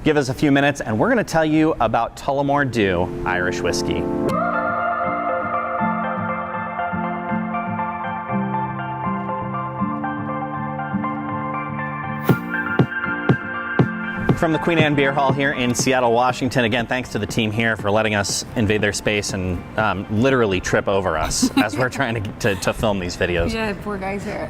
Give us a few minutes and we're going to tell you about Tullamore Dew Irish whiskey. From the Queen Anne Beer Hall here in Seattle, Washington. Again, thanks to the team here for letting us invade their space and literally trip over us as we're trying to film these videos. Yeah, poor guys here.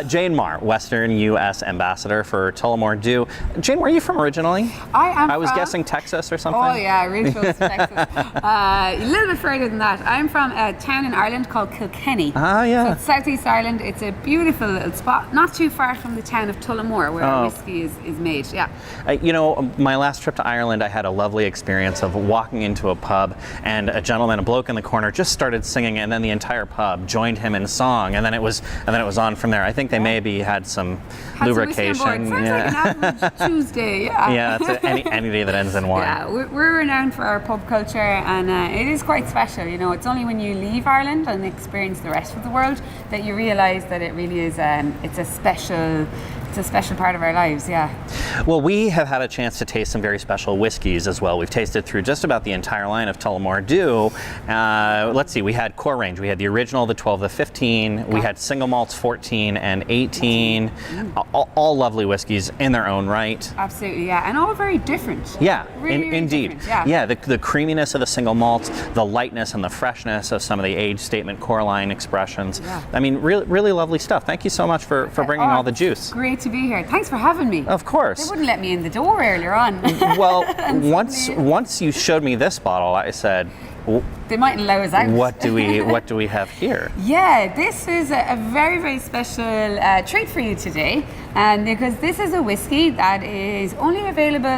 Jane Maher, Western U.S. Ambassador for Tullamore Dew. Jane, where are you from originally? I was guessing Texas or something. Oh yeah, really close to Texas. A little bit further than that. I'm from a town in Ireland called Kilkenny. Ah, yeah. So it's Southeast Ireland. It's a beautiful little spot, not too far from the town of Tullamore, where our whiskey is made. Yeah. You know, my last trip to Ireland, I had a lovely experience of walking into a pub and a bloke in the corner just started singing, and then the entire pub joined him in song, and then it was on from there. I think they maybe had some lubrication. Sounds like an average Tuesday. Yeah. Yeah, that's any day that ends in wine. Yeah, we're renowned for our pub culture, and it is quite special. You know, it's only when you leave Ireland and experience the rest of the world that you realise that it really is. It's a special part of our lives, yeah. Well, we have had a chance to taste some very special whiskeys as well. We've tasted through just about the entire line of Tullamore Dew. Let's see, we had core range. We had the original, the 12, the 15. We had single malts, 14 and 18. All lovely whiskeys in their own right. Absolutely, yeah, and all very different. Yeah, really indeed. Yeah, the creaminess of the single malts, the lightness and the freshness of some of the age statement core line expressions. Yeah. I mean, really lovely stuff. Thank you so much for bringing all the juice. Great to be here. Thanks for having me. Of course. They wouldn't let me in the door earlier on. Well, once you showed me this bottle, I said, they mightn't allow us out. What do we have here? Yeah, this is a very special treat for you today, because this is a whiskey that is only available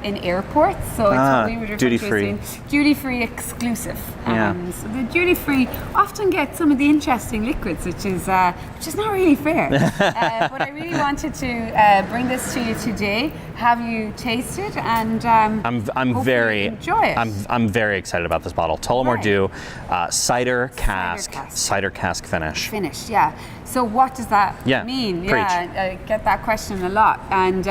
in airports, so it's what we would refer to as duty-free exclusive. So the duty-free often get some of the interesting liquids, which is not really fair. But I really wanted to bring this to you today, have you taste it, and I'm very enjoy it. I'm very excited about this bottle. Tullamore Dew Cider Cask finish. Yeah. So what does that mean? Preach. Yeah, I get that question a lot. And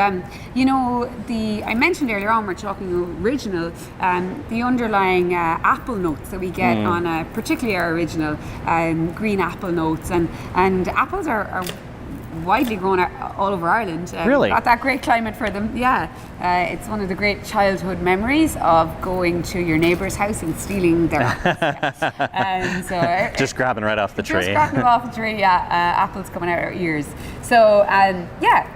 you know, I mentioned earlier on, we're talking original, the underlying apple notes that we get on particularly our original green apple notes, and apples are widely grown all over Ireland. Really? Got that great climate for them. Yeah. It's one of the great childhood memories of going to your neighbour's house and stealing their apples. Just grabbing right off the tree. Just grabbing them off the tree, yeah. Apples coming out our ears. So,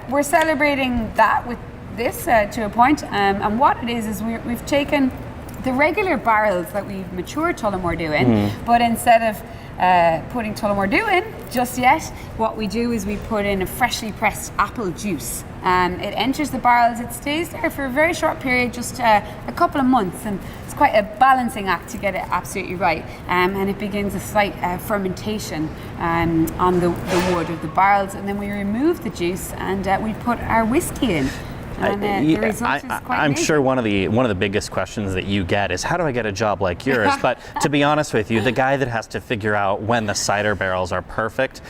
we're celebrating that with this to a point. And what it is we've taken the regular barrels that we've matured Tullamore Dew in, but instead of putting Tullamore Dew in just yet, what we do is we put in a freshly pressed apple juice. It enters the barrels, it stays there for a very short period, just a couple of months, and it's quite a balancing act to get it absolutely right. And it begins a slight fermentation on the wood of the barrels, and then we remove the juice and we put our whiskey in. The result is quite I'm amazing. sure one of the biggest questions that you get is, how do I get a job like yours? But to be honest with you, the guy that has to figure out when the cider barrels are perfect,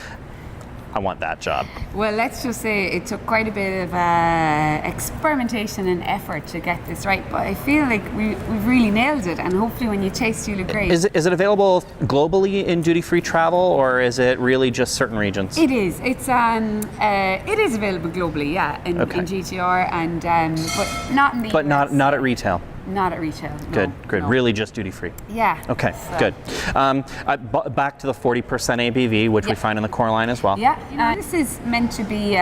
I want that job. Well, let's just say it took quite a bit of experimentation and effort to get this right, but I feel like we've really nailed it, and hopefully when you taste you'll agree. Is it available globally in duty-free travel, or is it really just certain regions? It is. It is available globally, yeah, in GTR, and but not in the But US. not at retail. Not at retail. Good. No. Really just duty free. Yeah. Okay, good. Back to the 40% ABV, which we find in the core line as well. Yeah. This is meant to be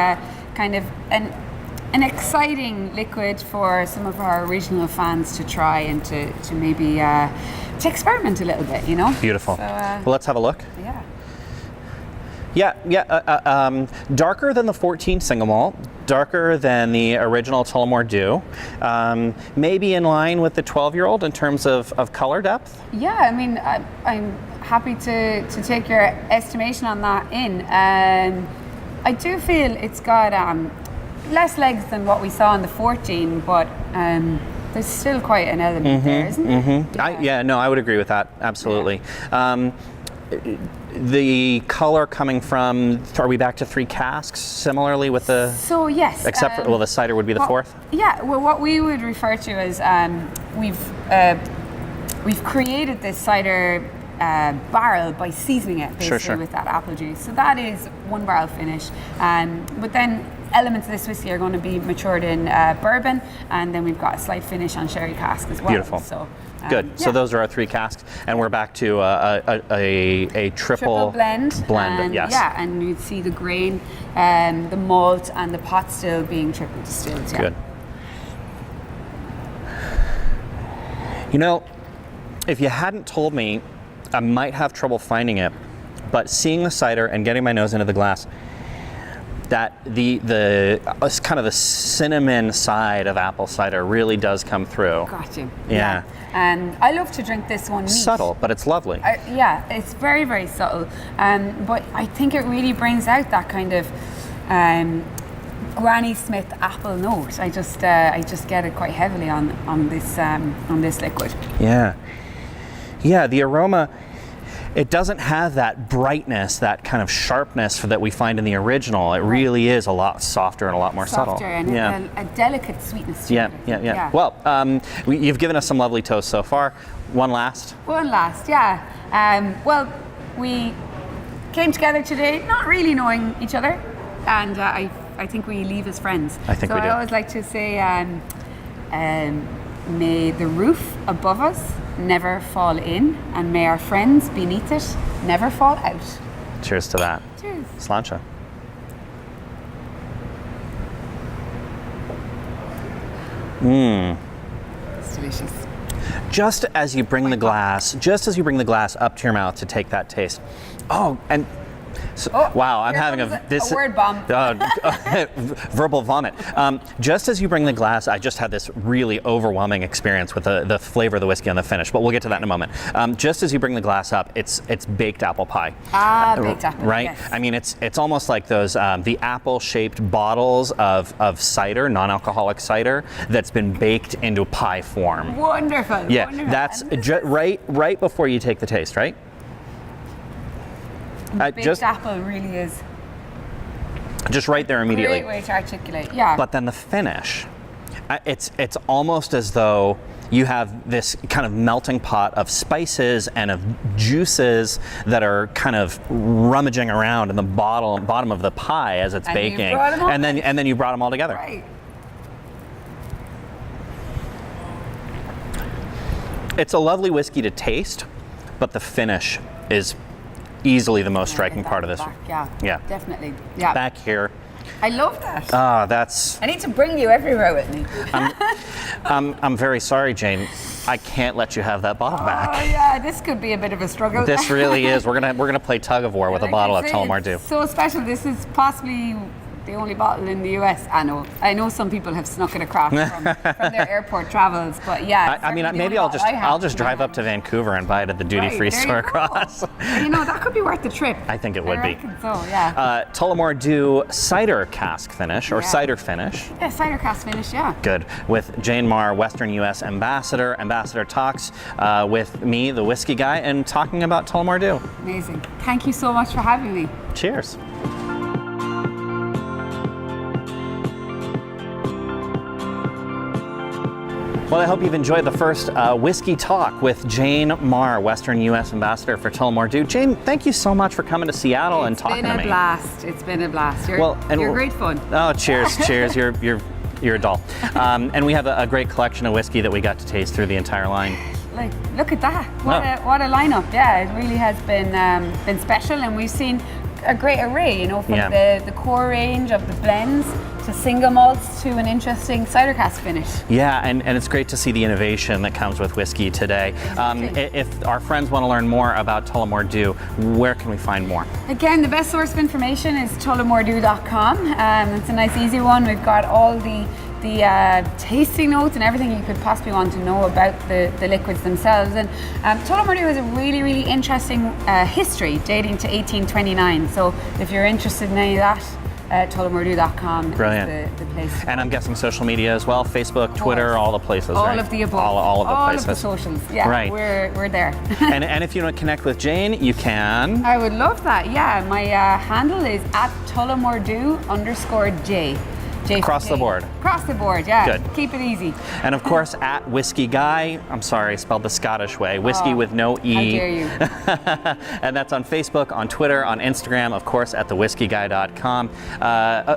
kind of an exciting liquid for some of our original fans to try and to maybe to experiment a little bit, you know. Beautiful. So, well, let's have a look. Yeah. Darker than the 14 single malt, darker than the original Tullamore Dew, maybe in line with the 12-year-old in terms of color depth. Yeah, I mean, I'm happy to take your estimation on that in. I do feel it's got less legs than what we saw in the 14, but there's still quite an element there, isn't there? I would agree with that, absolutely. the color coming from, are we back to 3 casks similarly with the, So yes. except for, well, the cider would be the 4th? Yeah, well, what we would refer to as we've created this cider barrel by seasoning it basically with that apple juice. So that is 1 barrel finish. But then elements of this whiskey are going to be matured in bourbon, and then we've got a slight finish on sherry cask as well. Beautiful. So, good. Yeah. So those are our 3 casks, and we're back to a triple blend. Blend, yes. Yeah, and you'd see the grain, the malt, and the pot still being triple distilled. Yeah. Good. You know, if you hadn't told me, I might have trouble finding it, but seeing the cider and getting my nose into the glass, that the kind of the cinnamon side of apple cider really does come through. Got you. Yeah. And I love to drink this one neat. Subtle, but it's lovely. Yeah, it's very, very subtle. But I think it really brings out that kind of Granny Smith apple note. I just get it quite heavily on this liquid. Yeah. Yeah, the aroma, it doesn't have that brightness, that kind of sharpness that we find in the original. It really is a lot softer and a lot more subtle. Softer and a delicate sweetness to it. Yeah. Well, you've given us some lovely toasts so far. One last? One last, yeah. Well, we came together today not really knowing each other, and I think we leave as friends. I think we do. So I always like to say, may the roof above us never fall in, and may our friends beneath it never fall out. Cheers to that. Cheers. Sláinte. It's delicious. Just as you bring the glass up to your mouth to take that taste. Oh, and so, wow, I'm having a word bomb. Verbal vomit. Just as you bring the glass, I just had this really overwhelming experience with the flavor of the whiskey on the finish, but we'll get to that in a moment. Just as you bring the glass up, it's baked apple pie. Baked apple, right? Yes. I mean, it's almost like those the apple-shaped bottles of cider, non-alcoholic cider, that's been baked into pie form. Wonderful. Yeah, wonderful. that's right before you take the taste, right? Baked apple really is just right there immediately. great way to articulate. Yeah. But then the finish, it's almost as though you have this kind of melting pot of spices and of juices that are kind of rummaging around in the bottom of the pie as it's baking, and then you brought them all together. Right. It's a lovely whiskey to taste, but the finish is easily the most striking part of this. Yeah, definitely. Yeah. Back here. I love that. That's. I need to bring you everywhere with me. I'm very sorry, Jane. I can't let you have that bottle back. Oh yeah, this could be a bit of a struggle. This really is. We're gonna play tug of war with a bottle of Tullamore Dew. So special. This is possibly the only bottle in the US. I know some people have snuck it across from their airport travels, but yeah. I mean, maybe I'll just drive up to Vancouver and buy it at the duty-free store across. You know, that could be worth the trip. I think it would be. So yeah. Tullamore Dew cider cask finish or cider finish. Yeah, cider cask finish. Yeah. Good. With Jane Maher, Western US Ambassador. Ambassador talks with me, the Whisky Guy, and talking about Tullamore Dew. Amazing. Thank you so much for having me. Cheers. Well, I hope you've enjoyed the first Whiskey Talk with Jane Maher, Western U.S. Ambassador for Tullamore Dew. Jane, thank you so much for coming to Seattle and talking to me. It's been a blast. You're great fun. Oh, cheers, cheers. You're a doll. And we have a great collection of whiskey that we got to taste through the entire line. Like, look at that. What a lineup. Yeah, it really has been special, and we've seen a great array, from the core range of the blends to single malts to an interesting cider cask finish. Yeah, and it's great to see the innovation that comes with whiskey today. If our friends want to learn more about Tullamore Dew, where can we find more? Again, the best source of information is tullamoredew.com. It's a nice, easy one. We've got all the tasting notes and everything you could possibly want to know about the liquids themselves. And Tullamore Dew has a really, really interesting history dating to 1829. So if you're interested in any of that, tullamoredew.com Brilliant. is the place. And I'm guessing social media as well, Facebook, Twitter, all the places, all right? of the above. All of the places. All of the socials. Yeah, Right. we're there. and if you want to connect with Jane, you can. I would love that. Yeah, my handle is at @tullamoredew_J. J Across for the Jane. board. Across the board, yeah. Good. Keep it easy. And of course, at Whisky Guy. I'm sorry, I spelled the Scottish way. Whiskey with no E. How dare you? And that's on Facebook, on Twitter, on Instagram, of course, at thewhiskeyguy.com.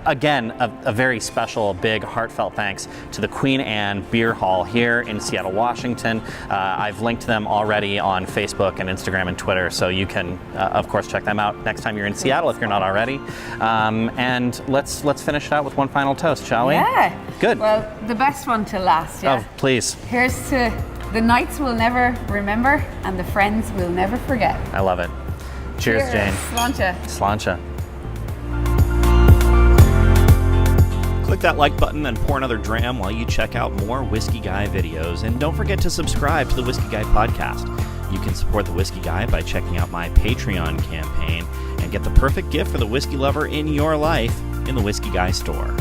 Again, a very special, big, heartfelt thanks to the Queen Anne Beer Hall here in Seattle, Washington. I've linked them already on Facebook and Instagram and Twitter, so you can, of course, check them out next time you're in Seattle if you're not already. And let's finish it out with one final toast, shall we? Yeah. Good. Well, the best one to last, yeah. Oh, please. Here's to the nights we'll never remember and the friends we'll never forget. I love it. Cheers, Jane. Sláinte. Sláinte. Click that like button and pour another dram while you check out more Whisky Guy videos. And don't forget to subscribe to the Whisky Guy podcast. You can support the Whisky Guy by checking out my Patreon campaign and get the perfect gift for the whiskey lover in your life in the Whisky Guy store.